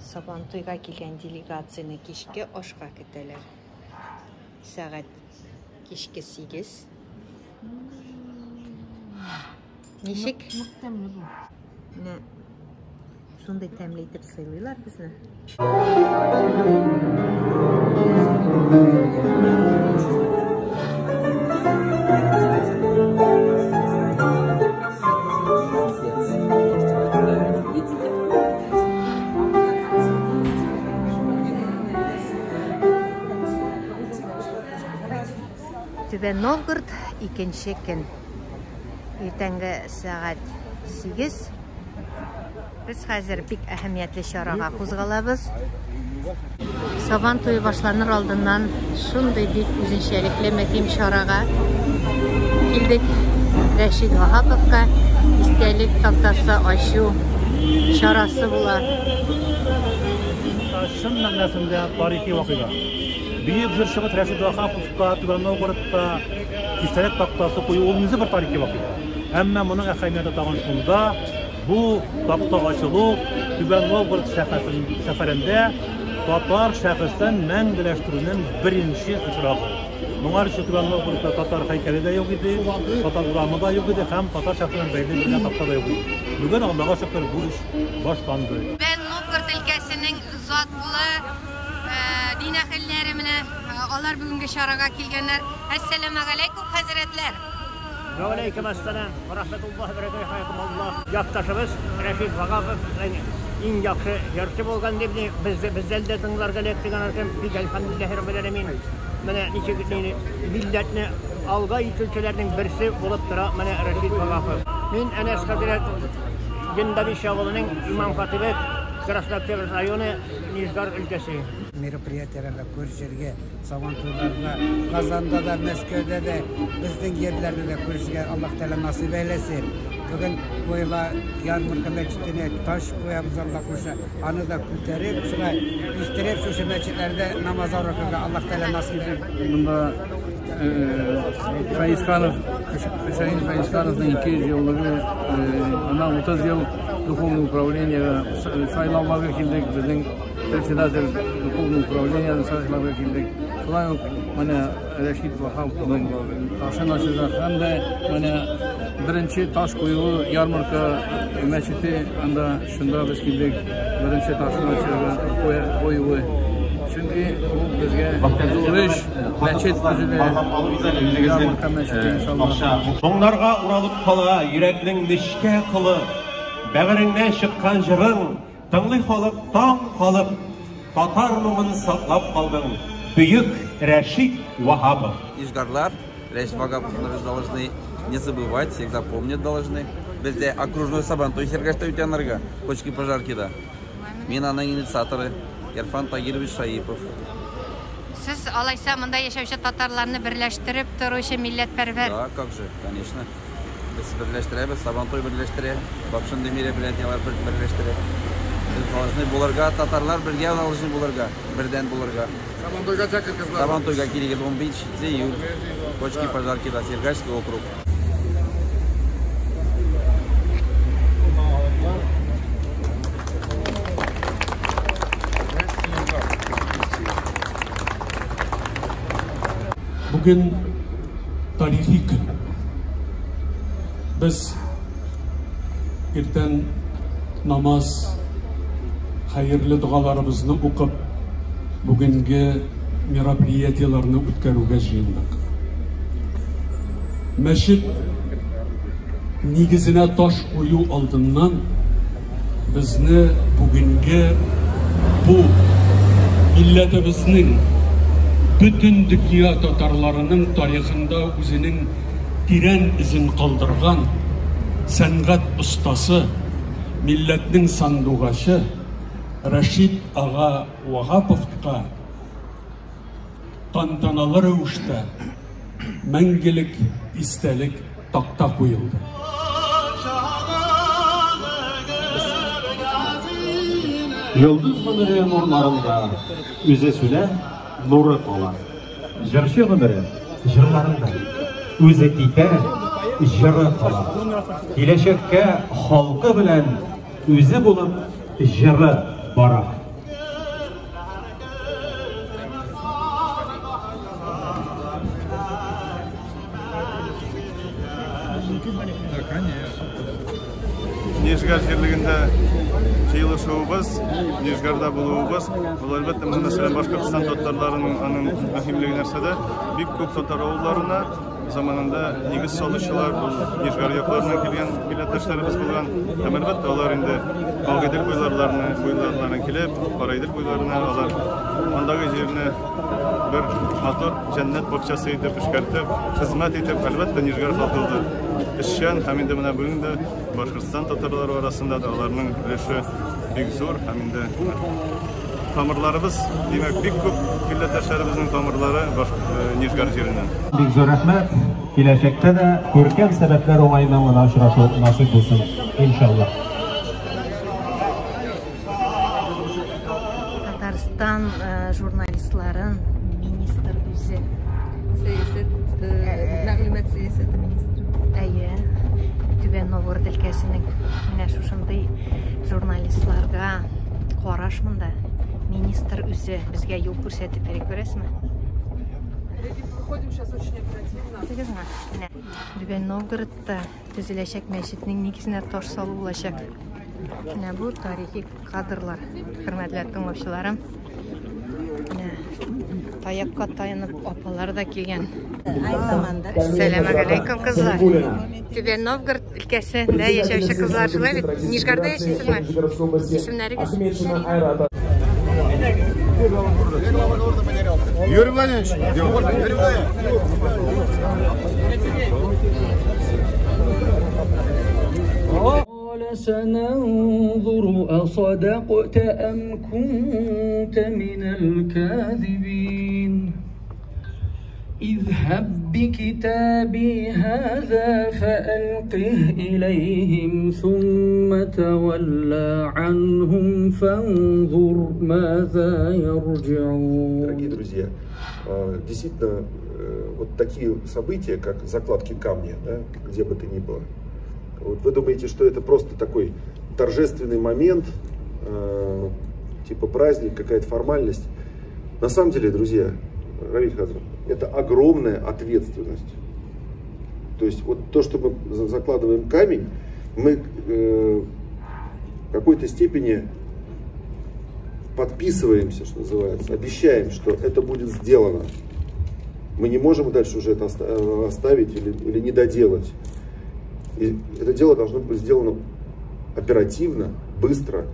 Сабантуйга килгән делегацияны кичке ашка көтәләр. Сәгать кичке 8. Ничек? Тәмле бу. Менә шундай тәмле итеп сыйлыйлар безне. Түбән Новгород 2нче көн. Иртәнге сәгать 8. Без хәзер бик әһәмиятле чарага кузгалабыз. Сабантуй башланыр алдыннан шундый бик үзенчәлекле мөһим чарага килдек. Рәшид Ваһаповка истәлек тактасы ачу чарасы була. Шын мәгънәсендә тарихи вакыйга. Büyük bir şıbıt Reşid Vahapov'ta, Түбән Новгородта истәлек тактасы кую ул үзе бер тарихи вакыйга. Әмма моның әһәмияте тагын шунда, бу такта ачылу Түбән Новгород шәһәрендә татар шәхесен мәңгеләштерүнең беренче очрагы. Моңар өчен Түбән Новгородта татар һәйкәле дә юк иде, татар урамы да юк иде һәм татар шәхесенең бәйле белән такта да юк иде. Бүген Аллага шөкер бу эш башланды. Түбән Новгород өлкәсенең затлы din әһелләре менә алар бүгенге чарага килгәннәр. Ассаламу алейкум хәзрәтләр. Ва алейкум ассалам ва рахматуллаһи ва баракатуһу. Якташыбыз Рәшид Ваһапов иң яхшы ярчы булган дип бездән дә тыңларга эләктегән икән. Бик әлхәмдүлилләһи раббил аламин. Менә ничек милләтне алга итүчеләрнең берсе булып тора менә Рәшид Ваһапов. Мин Әнәс хәзрәт Гендавиш авылының имам хатибы Краснооктябрь районы Нижгар өлкәсе. Мероприятияларда күрüşергә, Сабантуйларда, Казанда да, Мәскәүдә дә, безнең ерләрдә дә күрüşергә Аллаһ Тәала насыйп әйләсен. Бүген буйга ярмарка мәчетенә таш куябыз Аллаһ куша, аны да күтәреп, шуңа истереп шушы мәчетләрдә намаз укырга Аллаһ Тәала насыйп итсен. Бunda Хüseyin Фаискановның 200 еллыгы, ана 30 ел духовное управление сайлауга килдек, безнең председатель духовного управления сайлауга килдек. Шулай ук менә Рәшид Ваһаповның ташын ачырга һәм дә менә беренче таш куюы ярмарка мәчете, анда шунда без килдек, беренче ташны ачырга куюы. Чөнки ул безгә зур эш, мәчет төзелә, ярмарка мәчете иншаллах. Соңларга уралып кала, йөрәкнең нечкә кылы, бәгыреңнән чыккан җырың, тыңлый халык таң калып, татар моңын саклап калдың. Бөек Рәшид Ваһапов. Нижгарлар, Рәшид Ваһаповны без должны не забывать, всегда помнить должны. Бездә окружной Сабантуй сергәштә үткәннәргә, Кочки пожарки да. Мин аның инициаторы Ерфан Тагирович Шаипов. Сез алайса монда яшәүче татарларны берләштереп торучы милләтпәрвәр. Да, как же, конечно. Без берләштерәбез, Сабантуй берләштерә, Бакшын Демирә белән ялар берләштерә. Без должны булырга, татарлар бергә должны булырга, бердән булырга. Сабантуйга чакыр кызлар. Сабантуйга килгән 15 июль, Кочки пожарки да, Сергашский округ. Bugün tarihi gün. Biz irten namaz, hayırlı dualarımızı okup bugünkü merapiyetilerini ütkərüge jıyındık. Meşit nigizine taş koyu aldığından bizni bugünkü bu milletimizin bütün dünya tatarlarının tarihinde özünün diren izin kaldırgan sənğət ustası, milletinin sanduğaşı Rəşid Ağa Vəğapovqa tantanalı rəvişdə мәңгілік istəlik takta koyuldu. Yıldız ömrü nurlarında üze süle nuru olar. Jırşı ömrü jırlarında üze tite jırı olar. Gelecekte halkı bilen üze bulup jırı bara. Нижгар жерлегендә җыелышуыбыз, Нижгарда булуыбыз, бу әлбәттә мәсәлән Башкортстан татарларының аның мөһимлеге нәрсәдә, бик күп татар авылларына заманында нигез салучылар, Нижгар якларыннан килгән милләттәшләребез булган, һәм әлбәттә алар инде Балгыдыр буйларына килеп, Карайдыр буйларына алар андагы җирне бер матур җәннәт бакчасы итеп эшкәртеп, хезмәт итеп, әлбәттә Нижгар халкы эшчән һәм инде менә бүген дә Башкортстан татарлары арасында да аларның өлеше бик зур һәм инде тамырларыбыз, димәк, бик күп милләттәшләребезнең тамырлары Нижгар җиреннән. Бик зур рәхмәт. Киләчәктә дә күркәм сәбәпләр уңаеннан гына очрашу насыйп булсын, иншалла. Татарстан журналистларын министр үзе. Мәгълүмат сәясәте министры. Әйе. Түбән Новгород өлкәсенең менә шушындай журналистларга караш монда. Министр үзе безгә юл күрсәтеп бирә, күрәсезме? Выходим сейчас очень оперативно. Түбән Новгородта төзеләчәк мәчетнең нигезенә таш салу булачак. Менә бу тарихи кадрлар, хөрмәтле тыңлаучыларым. Таякка таянып апалар да килгән. Сәлам алейкум, кызлар. Түбән Новгород өлкәсендә яшәүче кызлар шулай бит? Нижгарда яшисезме? Исемнәрегез? Юрий Владимирович, قال سننظر أصدقت أم كنت من الكاذبين اذهب بكتابي هذا فألقه إليهم ثم تولى عنهم فانظر ماذا يرجعون. Дорогие друзья, действительно, вот такие события, как закладки камня, да, где бы то ни было, вот вы думаете, что это просто такой торжественный момент, типа праздник, какая-то формальность? На самом деле, друзья, Равиль Хазров, это огромная ответственность. То есть вот то, что мы закладываем камень, мы в какой-то степени подписываемся, что называется, обещаем, что это будет сделано. Мы не можем дальше уже это оставить или не доделать. И это дело должно быть сделано оперативно, быстро.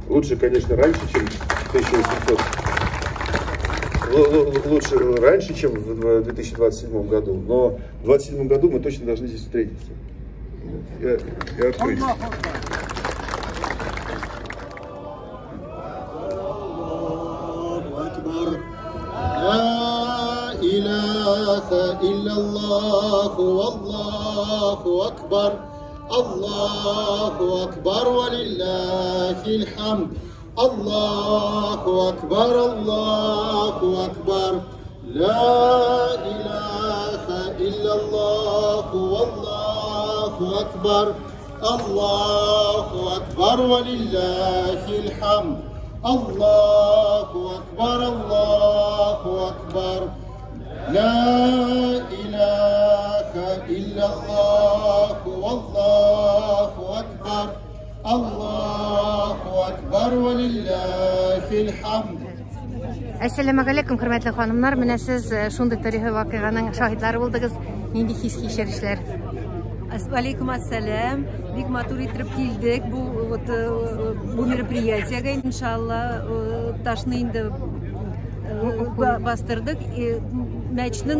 Лучше, конечно, раньше, чем 1800. Лучше раньше, чем в 2027 году, но в 2027 году мы точно должны здесь встретиться и открыть. Аллаху акбар, валиллахил хамд. Аллаху акбар, Аллаху акбар. Ла илаха илляллаху, Аллаху акбар. Аллаху акбар, валиллахил хамд. Аллаху акбар, Аллаху акбар. Ла илаха илляллаху, Аллаху акбар. Аллаху акбар, валиллахил хамд. Әссәламу алейкум, хөрмәтле ханымнар. Менә сез шундый тарихи вакыйганың шаһидлары булдыгыз. Нинди хис-кичерешләр? Алейкум ассалям. Бик матур итеп килдек бу мероприятиегә. Иншалла ташны инде бастырдык. Мәчетнең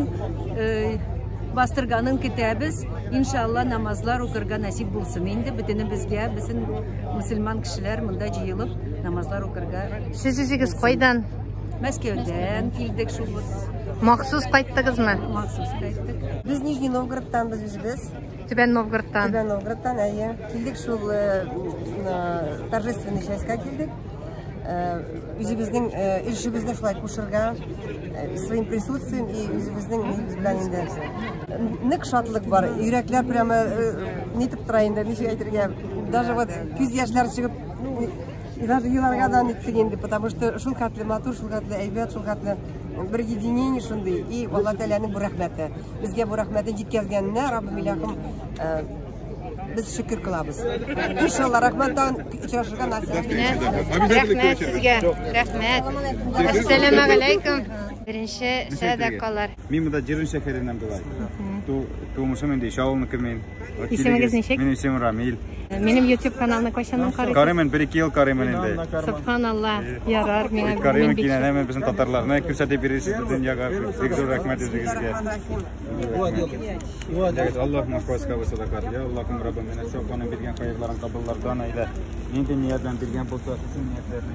бастырганын көтәбез. Иншалла намазлар укырга насип булсын. Инде бөтенебезгә, безнең мусульман кешеләр монда җыелып намазлар укырга. Сез үзегез кайдан? Мәскәүдән килдек шул. Махсус кайттыгызмы? Махсус кайттык. Без Нижний Новгородтан без. Түбән Новгородтан. Түбән Новгородтан, әйе. Килдек шул торжественный частька килдек. Үзебезнең илчебезне шулай кушырга, своим присутствием и үзебезнең белән инде ник шатлык бар. Йөрәкләр прямо нитеп тора инде, ничек әйтергә. Даже вот күз яшьләр чыгып, даже еларга да нитте инде, потому что шул хәтле матур, шул хәтле әйбәт, шул хәтле бер единение шундый. И Алла Тәгаләнең бу рәхмәте. Безгә бу рәхмәте җиткәзгәнне Раббим илаһым biz şükür kılabız. İnşallah rahmattan uçraşırga nasip. Rahmet sizge. Rahmet. Assalamu alaikum. Birinci sadakalar. Мен мында Жырын шәһәреннән булай. Тумышым инде Шавылныкы мен. Исемегез ничек? Минем исемем Рамил. Минем YouTube каналны кайчаннан карыйсыз? Карыймын, 1-2 ел карыймын инде. Субханалла. Ярар, миңа Карыймын кинән һәм безнең татарларны күрсәтеп бирәсез дөньяга. Бик зур рәхмәт сезгә. Аллаһ мәгъфирәт ва садакат. Я Аллаһым Раббым, менә шул каным биргән хайырларын кабуллардан әйлә. Нинди ниятән биргән булса, шул ниятләрне.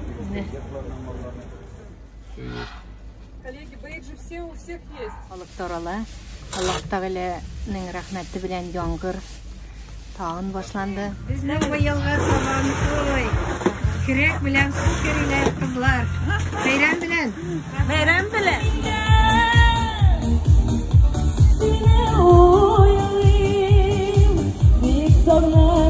Коллеги, бейджи все у всех есть. Аллаһ Тәгаләнең рәхмәте белән яңгыр тагын башланды. Безнең быелгы сабан туй. Кирәк белән су кериләр кызлар. Бәйрәм белән. Бәйрәм белән. Big summer.